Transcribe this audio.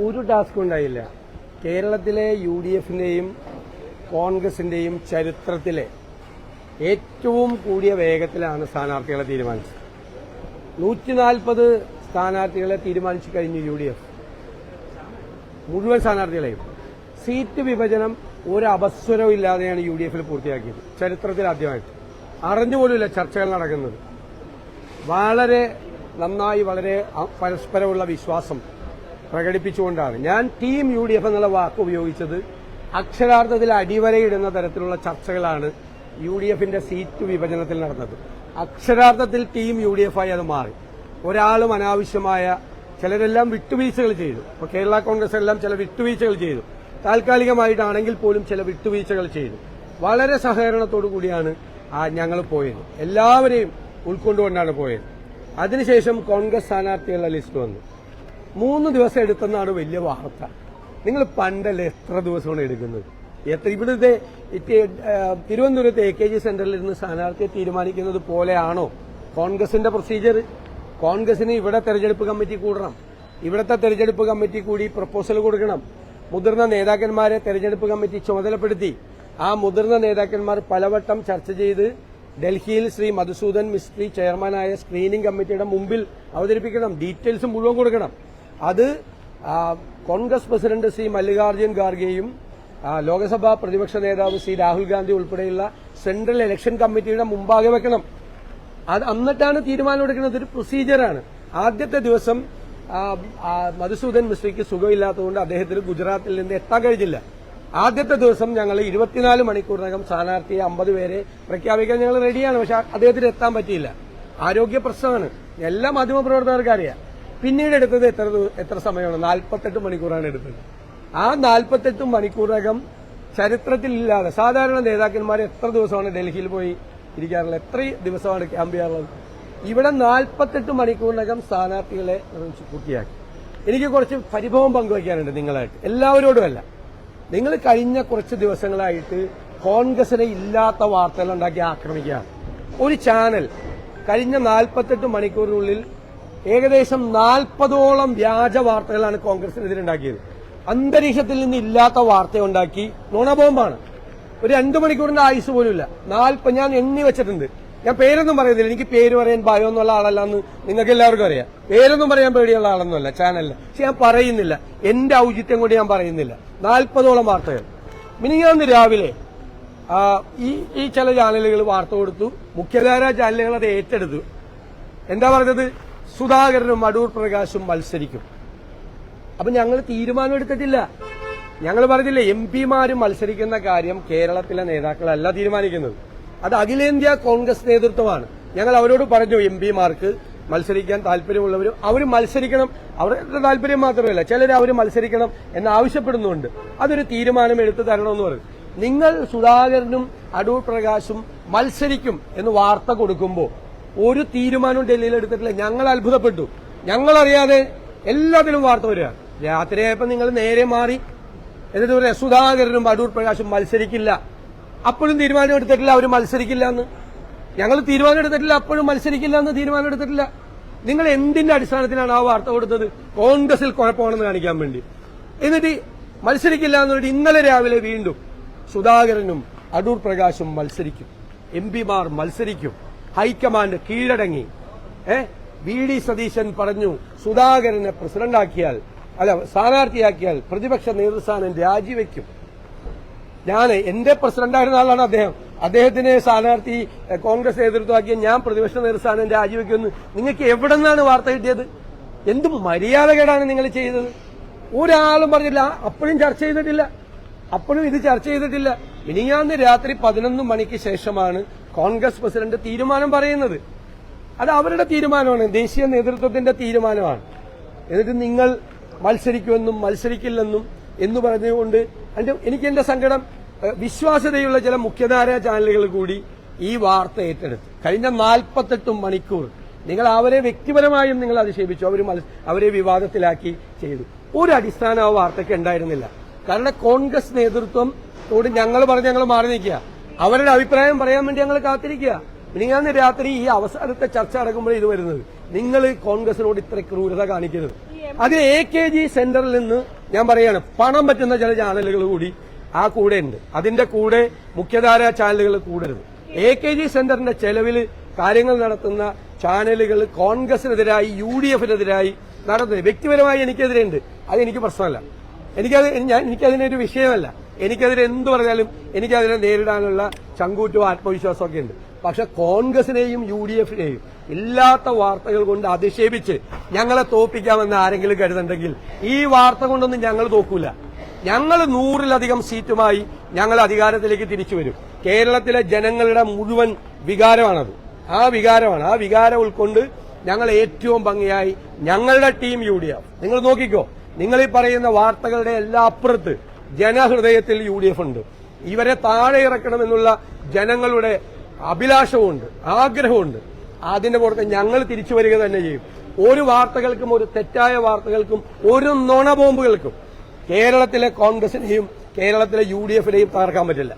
ഒരു ടാസ്ക് ഉണ്ടായില്ല. കേരളത്തിലെ UDFന്റെയും കോൺഗ്രസിന്റെയും ചരിത്രത്തിലെ ഏറ്റവും കൂടിയ വേഗത്തിലാണ് സ്ഥാനാർത്ഥികളെ തീരുമാനിച്ചത്. 140 സ്ഥാനാർത്ഥികളെ തീരുമാനിച്ചു കഴിഞ്ഞു UDF. മുഴുവൻ സ്ഥാനാർത്ഥികളെയും സീറ്റ് വിഭജനം ഒരു അപസ്വരവും ഇല്ലാതെയാണ് UDFൽ പൂർത്തിയാക്കിയത്. ചരിത്രത്തിൽ ആദ്യമായിട്ട് അറിഞ്ഞുപോലുമില്ല ചർച്ചകൾ നടക്കുന്നത്. വളരെ നന്നായി, വളരെ പരസ്പരമുള്ള വിശ്വാസം പ്രകടിപ്പിച്ചുകൊണ്ടാണ് ഞാൻ ടീം UDF എന്നുള്ള വാക്ക് ഉപയോഗിച്ചത്. അക്ഷരാർത്ഥത്തിൽ അടിവരയിടുന്ന തരത്തിലുള്ള ചർച്ചകളാണ് UDFന്റെ സീറ്റ് വിഭജനത്തിൽ നടന്നത്. അക്ഷരാർത്ഥത്തിൽ ടീം UDF ആയി അത് മാറി. ഒരാളും അനാവശ്യമായ ചിലരെല്ലാം വിട്ടുവീഴ്ചകൾ ചെയ്തു. ഇപ്പോൾ കേരള കോൺഗ്രസ് എല്ലാം ചില വിട്ടുവീഴ്ചകൾ ചെയ്തു. താൽക്കാലികമായിട്ടാണെങ്കിൽ പോലും ചില വിട്ടുവീഴ്ചകൾ ചെയ്തു. വളരെ സഹകരണത്തോടു കൂടിയാണ് ഞങ്ങൾ പോയത്. എല്ലാവരെയും ഉൾക്കൊണ്ടുകൊണ്ടാണ് പോയത്. അതിനുശേഷം കോൺഗ്രസ് സ്ഥാനാർത്ഥികളുടെ ലിസ്റ്റ് വന്നു. 3 ദിവസം എടുത്തെന്നാണ് വലിയ വാർത്ത. നിങ്ങൾ പണ്ടല്ലേ എത്ര ദിവസമാണ് എടുക്കുന്നത്? ഇവിടുത്തെ തിരുവനന്തപുരത്ത് AKG സെന്ററിൽ ഇരുന്ന് സ്ഥാനാർത്ഥിയെ തീരുമാനിക്കുന്നത് പോലെയാണോ കോൺഗ്രസിന്റെ പ്രൊസീജിയർ? കോൺഗ്രസിന് ഇവിടെ തെരഞ്ഞെടുപ്പ് കമ്മിറ്റി കൂടണം. ഇവിടുത്തെ തെരഞ്ഞെടുപ്പ് കമ്മിറ്റി കൂടി പ്രപ്പോസൽ കൊടുക്കണം. മുതിർന്ന നേതാക്കന്മാരെ തെരഞ്ഞെടുപ്പ് കമ്മിറ്റി ചുമതലപ്പെടുത്തി ആ മുതിർന്ന നേതാക്കന്മാർ പലവട്ടം ചർച്ച ചെയ്ത് ഡൽഹിയിൽ ശ്രീ മധുസൂദൻ മിസ്ത്രി ചെയർമാനായ സ്ക്രീനിംഗ് കമ്മിറ്റിയുടെ മുമ്പിൽ അവതരിപ്പിക്കണം. ഡീറ്റെയിൽസ് മുഴുവൻ കൊടുക്കണം. അത് കോൺഗ്രസ് പ്രസിഡന്റ് ശ്രീ മല്ലികാർജ്ജുൻ ഖാർഗെയും ലോക്സഭാ പ്രതിപക്ഷ നേതാവ് ശ്രീ രാഹുൽ ഗാന്ധി ഉൾപ്പെടെയുള്ള സെൻട്രൽ ഇലക്ഷൻ കമ്മിറ്റിയുടെ മുമ്പാകെ വെക്കണം. അത് എന്നിട്ടാണ് തീരുമാനമെടുക്കുന്നത്. ഒരു പ്രൊസീജിയറാണ്. ആദ്യത്തെ ദിവസം മധുസൂദൻ മിസ്ത്രിക്ക് സുഖമില്ലാത്തതുകൊണ്ട് അദ്ദേഹത്തിന് ഗുജറാത്തിൽ നിന്ന് എത്താൻ കഴിഞ്ഞില്ല. ആദ്യത്തെ ദിവസം ഞങ്ങൾ 24 മണിക്കൂറിനകം സ്ഥാനാർത്ഥിയെ 50 പേരെ പ്രഖ്യാപിക്കാൻ ഞങ്ങൾ റെഡിയാണ്. പക്ഷെ അദ്ദേഹത്തിന് എത്താൻ പറ്റിയില്ല. ആരോഗ്യ പ്രശ്നമാണ്. എല്ലാ മാധ്യമപ്രവർത്തകർക്ക് അറിയാം. പിന്നീട് എടുത്തത് എത്ര സമയമാണ്? 48 മണിക്കൂറാണ് എടുത്തത്. ആ 48 മണിക്കൂറിനകം ചരിത്രത്തിലില്ലാതെ സാധാരണ നേതാക്കന്മാർ എത്ര ദിവസമാണ് ഡൽഹിയിൽ പോയി ഇരിക്കാറുള്ളത്? എത്ര ദിവസമാണ് ക്യാമ്പ് ചെയ്യാറുള്ളത്? ഇവിടെ 48 മണിക്കൂറിനകം സ്ഥാനാർത്ഥികളെ പൂർത്തിയാക്കി. എനിക്ക് കുറച്ച് പരിഭവം പങ്കുവയ്ക്കാനുണ്ട് നിങ്ങളായിട്ട്. എല്ലാവരോടുമല്ല. നിങ്ങൾ കഴിഞ്ഞ കുറച്ച് ദിവസങ്ങളായിട്ട് കോൺഗ്രസിനെ ഇല്ലാത്ത വാർത്തകൾ ഉണ്ടാക്കി ആക്രമിക്കുകയാണ്. ഒരു ചാനൽ കഴിഞ്ഞ 48 മണിക്കൂറിനുള്ളിൽ ഏകദേശം 40ഓളം വ്യാജ വാർത്തകളാണ് കോൺഗ്രസിനെതിരുണ്ടാക്കിയത്. അന്തരീക്ഷത്തിൽ നിന്ന് ഇല്ലാത്ത വാർത്തയുണ്ടാക്കി നുണബോംബാണ്. ഒരു 2 മണിക്കൂറിന്റെ ആയുസ് പോലുമില്ല. ഞാൻ എണ്ണി വെച്ചിട്ടുണ്ട്. ഞാൻ പേരൊന്നും പറയുന്നില്ല. എനിക്ക് പേര് പറയാൻ ഭയമൊന്നുള്ള ആളല്ലെന്ന് നിങ്ങൾക്ക് എല്ലാവർക്കും അറിയാം. പേരൊന്നും പറയാൻ പേടിയുള്ള ആളൊന്നുമല്ല ചാനലിൽ. പക്ഷെ ഞാൻ പറയുന്നില്ല. എന്റെ ഔചിത്യം കൊണ്ട് ഞാൻ പറയുന്നില്ല. 40ഓളം വാർത്തകൾ. മിനിഞ്ഞാന്ന് രാവിലെ ഈ ചില ചാനലുകൾ വാർത്ത കൊടുത്തു. മുഖ്യധാരാ ചാനലുകൾ അത് ഏറ്റെടുത്തു. എന്താ പറഞ്ഞത്? സുധാകരനും അടൂർ പ്രകാശും മത്സരിക്കും. അപ്പൊ ഞങ്ങൾ തീരുമാനമെടുത്തിട്ടില്ല. ഞങ്ങൾ പറഞ്ഞില്ലേ, MP-മാര് മത്സരിക്കുന്ന കാര്യം കേരളത്തിലെ നേതാക്കളല്ല തീരുമാനിക്കുന്നത്. അത് അഖിലേന്ത്യാ കോൺഗ്രസ് നേതൃത്വമാണ്. ഞങ്ങൾ അവരോട് പറഞ്ഞു, MP-മാർക്ക് മത്സരിക്കാൻ താല്പര്യമുള്ളവർ അവർ മത്സരിക്കണം. അവരുടെ താല്പര്യം മാത്രമല്ല, ചിലർ അവർ മത്സരിക്കണം എന്ന് ആവശ്യപ്പെടുന്നുണ്ട്. അതൊരു തീരുമാനം എടുത്തു തരണമെന്ന് പറഞ്ഞു. നിങ്ങൾ സുധാകരനും അടൂർ പ്രകാശും മത്സരിക്കും എന്ന് വാർത്ത കൊടുക്കുമ്പോൾ ഒരു തീരുമാനവും ഡൽഹിയിൽ എടുത്തിട്ടില്ല. ഞങ്ങൾ അത്ഭുതപ്പെട്ടു. ഞങ്ങളറിയാതെ എല്ലാത്തിലും വാർത്ത വരിക. രാത്രിയായപ്പോൾ നിങ്ങൾ നേരെ മാറി. എന്നിട്ട് പറയാം സുധാകരനും അടൂർ പ്രകാശും മത്സരിക്കില്ല. അപ്പോഴും തീരുമാനം എടുത്തിട്ടില്ല അവർ മത്സരിക്കില്ല എന്ന്. ഞങ്ങൾ തീരുമാനം എടുത്തിട്ടില്ല, അപ്പോഴും മത്സരിക്കില്ല എന്ന് തീരുമാനം എടുത്തിട്ടില്ല. നിങ്ങൾ എന്തിന്റെ അടിസ്ഥാനത്തിലാണ് ആ വാർത്ത കൊടുത്തത്? കോൺഗ്രസിൽ കുഴപ്പമാണെന്ന് കാണിക്കാൻ വേണ്ടി. എന്നിട്ട് മത്സരിക്കില്ല എന്ന് പറഞ്ഞിട്ട് ഇന്നലെ രാവിലെ വീണ്ടും സുധാകരനും അടൂർ പ്രകാശും മത്സരിക്കും, MP-മാർ മത്സരിക്കും, ഹൈക്കമാൻഡ് കീഴടങ്ങി. VD സതീശൻ പറഞ്ഞു സുധാകരനെ സ്ഥാനാർത്ഥിയാക്കിയാൽ പ്രതിപക്ഷ നേതൃസ്ഥാനം രാജിവെക്കും. എന്റെ പ്രസിഡന്റായിരുന്ന ആളാണ് അദ്ദേഹം. അദ്ദേഹത്തിന് സ്ഥാനാർത്ഥി കോൺഗ്രസ് നേതൃത്വമാക്കിയ ഞാൻ പ്രതിപക്ഷ നേതൃസ്ഥാനം രാജിവെക്കുമെന്ന് നിങ്ങൾക്ക് എവിടെ നിന്നാണ് വാർത്ത കിട്ടിയത്? എന്ത് മര്യാദകേടാണ് നിങ്ങൾ ചെയ്തത്? ഒരാളും പറഞ്ഞില്ല. അപ്പോഴും ചർച്ച ചെയ്തിട്ടില്ല. അപ്പോഴും ഇത് ചർച്ച ചെയ്തിട്ടില്ല. മിനിഞ്ഞാന്ന് രാത്രി 11 മണിക്ക് ശേഷമാണ് കോൺഗ്രസ് പ്രസിഡന്റ് തീരുമാനം പറയുന്നത്. അത് അവരുടെ തീരുമാനമാണ്, ദേശീയ നേതൃത്വത്തിന്റെ തീരുമാനമാണ്. എന്നിട്ട് നിങ്ങൾ മത്സരിക്കുമെന്നും മത്സരിക്കില്ലെന്നും എന്ന് പറഞ്ഞുകൊണ്ട് എനിക്ക് എന്റെ സങ്കടം, വിശ്വാസ്യതയുള്ള ചില മുഖ്യധാരാ ചാനലുകൾ കൂടി ഈ വാർത്ത ഏറ്റെടുത്തു. കഴിഞ്ഞ 48 മണിക്കൂർ നിങ്ങൾ അവരെ വ്യക്തിപരമായും നിങ്ങൾ അധിക്ഷേപിച്ചു, അവരെ വിവാദത്തിലാക്കി ചെയ്തു. ഒരു അടിസ്ഥാന ആ വാർത്തയ്ക്ക് ഉണ്ടായിരുന്നില്ല. കാരണം കോൺഗ്രസ് നേതൃത്വത്തോട് ഞങ്ങൾ മാറി നിൽക്കുക. അവരുടെ അഭിപ്രായം പറയാൻ വേണ്ടി ഞങ്ങൾ കാത്തിരിക്കുക. മിനിഞ്ഞാന്ന് രാത്രി ഈ അവസാനത്തെ ചർച്ച നടക്കുമ്പോഴേ ഇത് വരുന്നത്. നിങ്ങൾ കോൺഗ്രസിനോട് ഇത്ര ക്രൂരത കാണിക്കരുത്. അത് AKG സെന്ററിൽ നിന്ന് ഞാൻ പറയാണ് പണം പറ്റുന്ന ചില ചാനലുകൾ കൂടി ആ കൂടെ ഉണ്ട്. അതിന്റെ കൂടെ മുഖ്യധാരാ ചാനലുകൾ കൂടരുത്. AKG സെന്ററിന്റെ ചെലവിൽ കാര്യങ്ങൾ നടത്തുന്ന ചാനലുകൾ കോൺഗ്രസിനെതിരായി UDF-നെതിരായി നടത്തുന്നത് വ്യക്തിപരമായി എനിക്കെതിരെയുണ്ട്. അത് എനിക്ക് പ്രശ്നമല്ല. എനിക്കതിനൊരു വിഷയമല്ല. എനിക്കെതിരെ എന്ത് പറഞ്ഞാലും എനിക്കതിനെ നേരിടാനുള്ള ചങ്കൂറ്റവും ആത്മവിശ്വാസവും ഒക്കെ ഉണ്ട്. പക്ഷെ കോൺഗ്രസിനെയും UDF-നെയും ഇല്ലാത്ത വാർത്തകൾ കൊണ്ട് അധിക്ഷേപിച്ച് ഞങ്ങളെ തോൽപ്പിക്കാമെന്ന് ആരെങ്കിലും കരുതുന്നുണ്ടെങ്കിൽ ഈ വാർത്ത കൊണ്ടൊന്നും ഞങ്ങൾ തോക്കൂല. ഞങ്ങൾ 100-ലധികം സീറ്റുമായി ഞങ്ങൾ അധികാരത്തിലേക്ക് തിരിച്ചു വരും. കേരളത്തിലെ ജനങ്ങളുടെ മുഴുവൻ വികാരമാണത്. ആ വികാരം ഉൾക്കൊണ്ട് ഞങ്ങൾ ഏറ്റവും ഭംഗിയായി ഞങ്ങളുടെ ടീം UDF നിങ്ങൾ നോക്കിക്കോ. നിങ്ങൾ ഈ പറയുന്ന വാർത്തകളുടെ എല്ലാ അപ്പുറത്ത് ജനഹൃദയത്തിൽ UDF ഉണ്ട്. ഇവരെ താഴെ ഇറക്കണമെന്നുള്ള ജനങ്ങളുടെ അഭിലാഷവുമുണ്ട്, ആഗ്രഹമുണ്ട്. അതിന്റെ പുറത്ത് ഞങ്ങൾ തിരിച്ചു വരിക തന്നെ ചെയ്യും. ഒരു വാർത്തകൾക്കും, ഒരു തെറ്റായ വാർത്തകൾക്കും, ഒരു നുണ ബോംബുകൾക്കും കേരളത്തിലെ കോൺഗ്രസിനെയും കേരളത്തിലെ UDF-നെയും തകർക്കാൻ പറ്റില്ല.